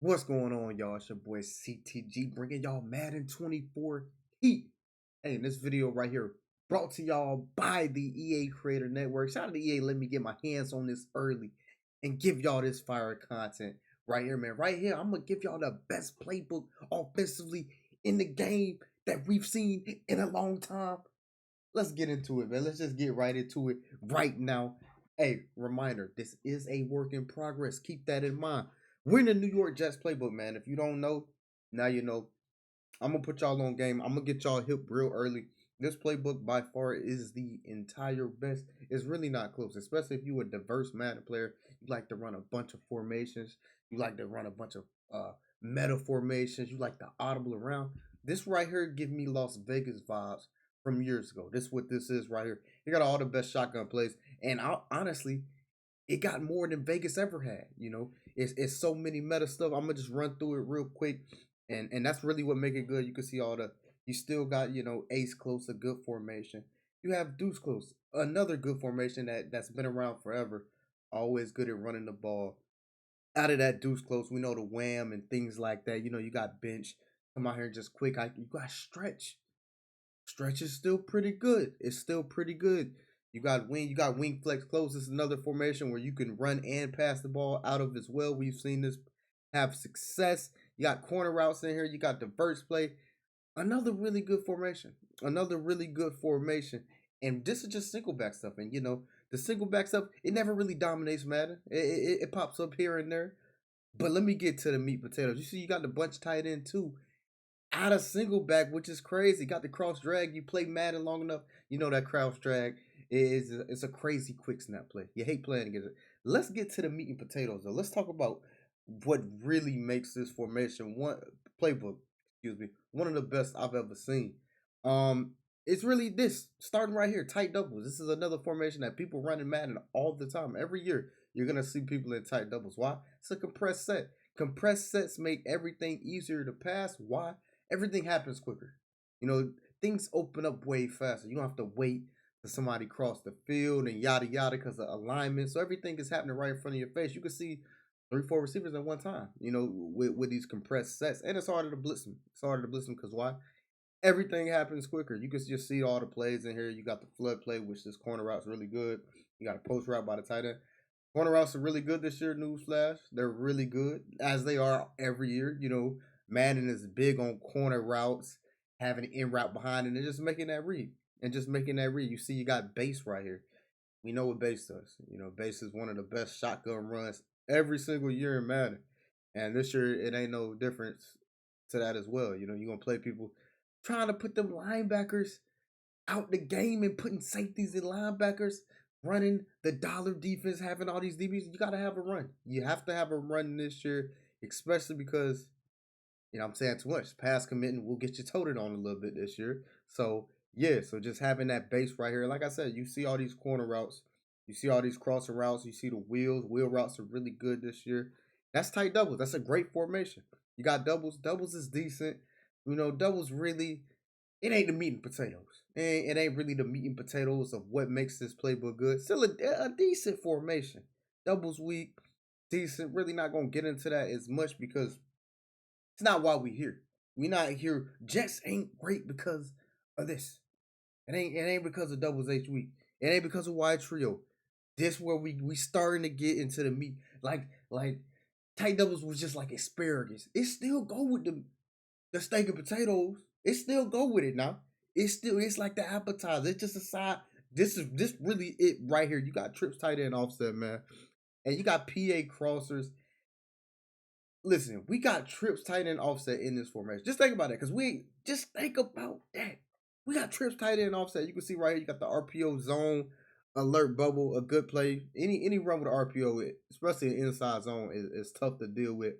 What's going on, y'all? It's your boy CTG bringing y'all Madden 24 Heat. Hey, in this video right here, brought to y'all by the EA Creator Network. Shout out to EA, let me get my hands on this early and give y'all this fire content right here, man. Right here, I'm going to give y'all the best playbook offensively in the game that we've seen in a long time. Let's get into it, man. Let's just get right into it right now. Hey, reminder, this is a work in progress. Keep that in mind. We're in the New York Jets playbook, man. If you don't know, now you know. I'm going to put y'all on game. I'm going to get y'all hip real early. This playbook by far is the entire best. It's really not close, especially if you're a diverse Madden player. You like to run a bunch of formations. You like to run a bunch of meta formations. You like to audible around. This right here give me Las Vegas vibes from years ago. This is what this is right here. You got all the best shotgun plays. And honestly, it got more than Vegas ever had. You know, it's so many meta stuff. I'm gonna just run through it real quick, and that's really what make it good. You can see all the. You still got ace close, a good formation. You have deuce close, another good formation that's been around forever. Always good at running the ball. Out of that deuce close, we know the wham and things like that. You got bench. Come out here just quick. You got stretch. Stretch is still pretty good. It's still pretty good. You got wing flex close. This is another formation where you can run and pass the ball out of as well. We've seen this have success. You got corner routes in here. You got diverse play. Another really good formation. Another really good formation. And this is just single back stuff. And the single back stuff, it never really dominates Madden. It pops up here and there. But let me get to the meat potatoes. You see, you got the bunch tight end too out of single back, which is crazy. Got the cross drag. You play Madden long enough, you know that cross drag is it's a crazy quick snap play. You hate playing against it. Let's get to the meat and potatoes though. Let's talk about what really makes this formation one playbook. Excuse me, one of the best I've ever seen. It's really this starting right here, tight doubles. This is another formation that people run in Madden all the time. Every year, you're gonna see people in tight doubles. Why? It's a compressed set. Compressed sets make everything easier to pass. Why? Everything happens quicker. Things open up way faster. You don't have to wait for somebody cross the field and yada yada because of alignment. So everything is happening right in front of your face. You can see 3, 4 receivers at one time. With these compressed sets, and it's harder to blitz them. It's harder to blitz them because why? Everything happens quicker. You can just see all the plays in here. You got the flood play, which this corner route's really good. You got a post route by the tight end. Corner routes are really good this year, newsflash. They're really good, as they are every year. Madden is big on corner routes, having an in route behind it, and just making that read. And just making that read. You see, you got base right here. We know what base does. Base is one of the best shotgun runs every single year in Madden. And this year, it ain't no difference to that as well. You're going to play people trying to put them linebackers out the game and putting safeties and linebackers, running the dollar defense, having all these DBs. You got to have a run. You have to have a run this year, especially because, I'm saying too much. Pass committing will get you toted on a little bit this year. So, yeah, so just having that base right here. Like I said, you see all these corner routes. You see all these crossing routes. You see the wheels. Wheel routes are really good this year. That's tight doubles. That's a great formation. You got doubles. Doubles is decent. Doubles really, it ain't the meat and potatoes. It ain't really the meat and potatoes of what makes this playbook good. Still a decent formation. Doubles weak, decent. Really not going to get into that as much because it's not why we here. We not here. Jets ain't great because of this. It ain't because of doubles H week. It ain't because of wide trio. This where we starting to get into the meat. Like tight doubles was just like asparagus. It still go with the steak and potatoes. It still go with it now. It's like the appetizer. It's just a side. This really it right here. You got trips tight end offset, man. And you got PA crossers. Listen, we got trips tight end offset in this formation. Just think about that, because we just think about that. We got trips tight end offset. You can see right here, you got the RPO zone, alert bubble, a good play. Any run with RPO, especially an inside zone, is tough to deal with.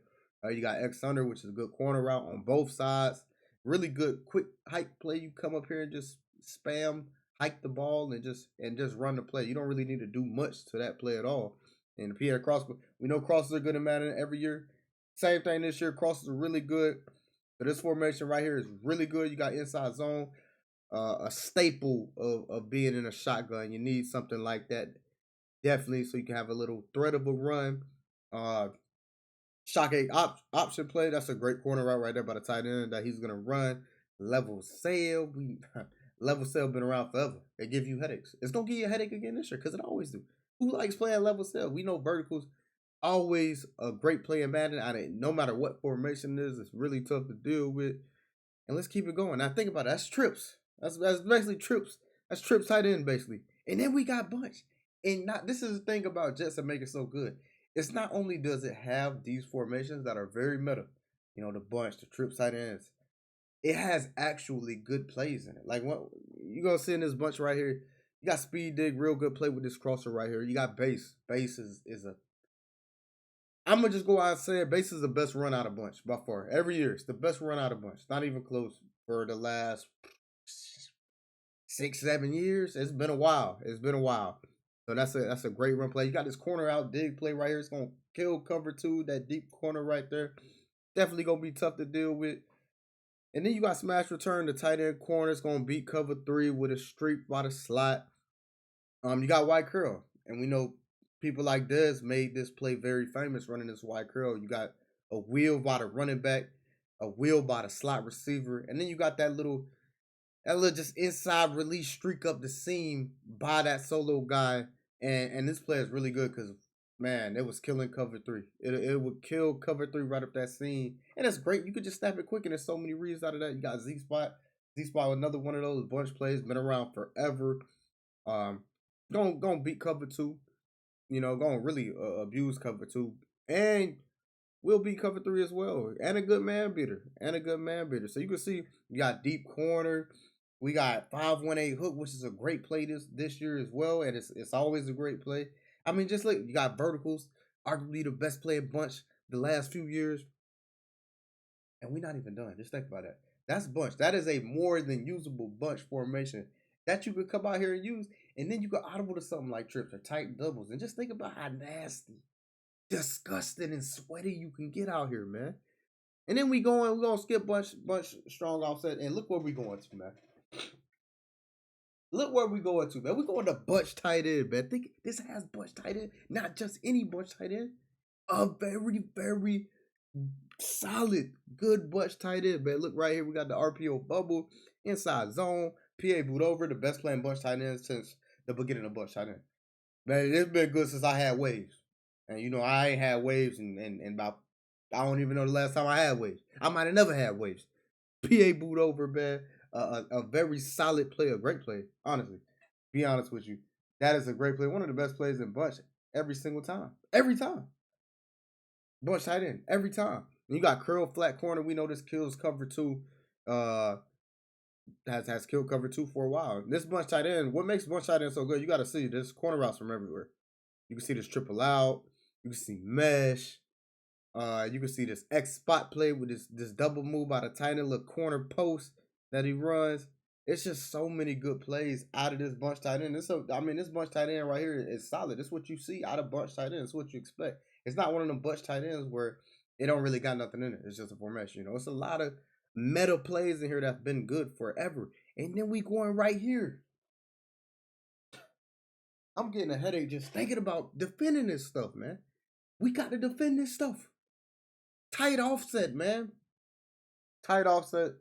You got X under, which is a good corner route on both sides. Really good quick hike play. You come up here and just spam hike the ball and just run the play. You don't really need to do much to that play at all. And the PA cross, we know crosses are good in Madden every year. Same thing this year. Crosses are really good. But this formation right here is really good. You got inside zone, a staple of being in a shotgun. You need something like that, definitely, so you can have a little threat of a run. Shock eight option play. That's a great corner route right there by the tight end that he's gonna run. Level sail. Level sail been around forever. It give you headaches. It's gonna give you a headache again this year because it always do. Who likes playing level sail? We know verticals always a great play in Madden. No matter what formation it is, it's really tough to deal with. And let's keep it going. Now think about it. That's trips. That's basically trips. That's trips tight end basically. And then we got bunch. And not this is the thing about Jets that make it so good. It's not only does it have these formations that are very meta, you know, the bunch, the trips tight ends. It has actually good plays in it. Like what you gonna see in this bunch right here. You got speed dig, real good play with this crosser right here. You got base. Base is a I'm gonna just go out and say it. Base is the best run out of bunch by far. Every year, it's the best run out of bunch. Not even close for the last 6, 7 years. It's been a while. It's been a while. So that's a great run play. You got this corner out dig play right here. It's gonna kill cover two. That deep corner right there. Definitely gonna be tough to deal with. And then you got smash return. The tight end corner is gonna beat cover three with a streak by the slot. You got white curl, and we know people like Dez made this play very famous running this white curl. You got a wheel by the running back, a wheel by the slot receiver, and then you got that little just inside release streak up the seam by that solo guy. And this play is really good because man, it was killing cover three. It would kill cover three right up that seam. And it's great. You could just snap it quick, and there's so many reads out of that. You got Z spot. Z spot, another one of those bunch plays, been around forever. Gonna beat cover two. You know, gonna really abuse cover two. And will beat cover three as well. And a good man beater. So you can see you got deep corner. We got 5-1-8 hook, which is a great play this year as well. And it's always a great play. I mean, just look, you got verticals, arguably the best play bunch the last few years. And we're not even done. Just think about that. That's bunch. That is a more than usable bunch formation that you could come out here and use. And then you could audible to something like trips or tight doubles. And just think about how nasty, disgusting, and sweaty you can get out here, man. And then we're gonna skip bunch strong offset. And look where we going to, man. Look where we going to, man. We going to bunch tight end, man. Think this has bunch tight end, not just any bunch tight end. A very, very solid, good bunch tight end, man. Look right here, we got the RPO bubble, inside zone, PA boot over, the best playing bunch tight end since the beginning of bunch tight end. Man, it's been good since I had waves. And you know, I ain't had waves and about, I don't even know the last time I had waves. I might have never had waves. PA boot over, man. A very solid play, a great play, honestly. Be honest with you. That is a great play. One of the best plays in bunch every single time. Every time. Bunch tight end. Every time. And you got curl flat corner. We know this kills cover two. Has killed cover two for a while. This bunch tight end, what makes bunch tight end so good? You got to see this corner routes from everywhere. You can see this triple out. You can see mesh. You can see this X spot play with this double move by the tiny little corner post that he runs. It's just so many good plays out of this bunch tight end. This bunch tight end right here is solid. It's what you see out of bunch tight end. It's what you expect. It's not one of them bunch tight ends where it don't really got nothing in it. It's just a formation. You know, it's a lot of meta plays in here that's been good forever. And then we going right here. I'm getting a headache just thinking about defending this stuff, man. We got to defend this stuff. Tight offset, man. Tight offset.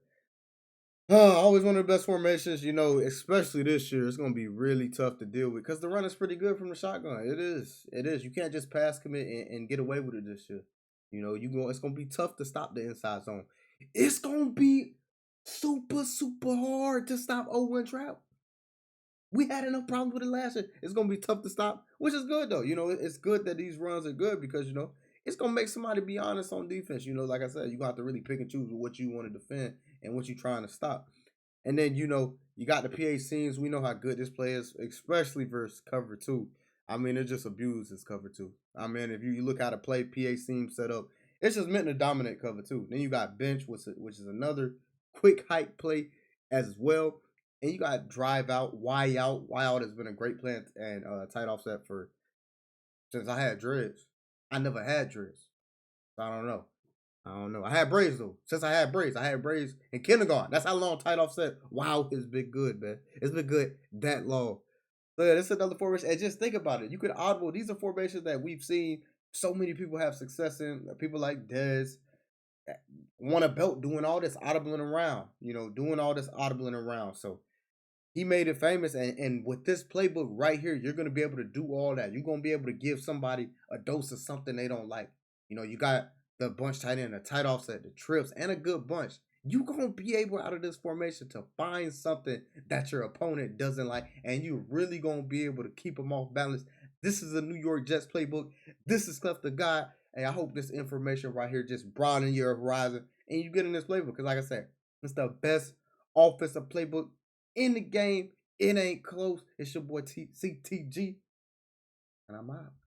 Always one of the best formations, you know, especially this year. It's going to be really tough to deal with because the run is pretty good from the shotgun. It is. You can't just pass commit and get away with it this year. You know, it's going to be tough to stop the inside zone. It's going to be super, super hard to stop 0-1 trap. We had enough problems with it last year. It's going to be tough to stop, which is good, though. You know, it's good that these runs are good because, you know, it's going to make somebody be honest on defense. You know, like I said, you're going to have to really pick and choose what you want to defend and what you're trying to stop. And then, you know, you got the PA seams. We know how good this play is, especially versus cover two. I mean, it just abuses cover two. I mean, if you look how to play PA seam set up, it's just meant to dominate cover two. Then you got bench, which is another quick hike play as well. And you got drive out, Y out. Y out has been a great play and tight offset since I had dreads. I never had dreads. So I don't know. I had braids though. Since I had braids in kindergarten. That's how long tight offset. Wow, it's been good, man. It's been good that long. So yeah, this is another formation. And just think about it. You could audible. These are formations that we've seen so many people have success in. People like Dez won a belt doing all this audibling around, doing all this audibling around. So he made it famous, and with this playbook right here, you're gonna be able to do all that. You're gonna be able to give somebody a dose of something they don't like. You got the bunch tight end, a tight offset, the trips, and a good bunch. You gonna be able out of this formation to find something that your opponent doesn't like, and you really gonna be able to keep them off balance. This is a New York Jets playbook. This is CleffTheGod. Hey, I hope this information right here just broaden your horizon and you get in this playbook. Because like I said, it's the best offensive playbook in the game. It ain't close. It's your boy CTG, and I'm out.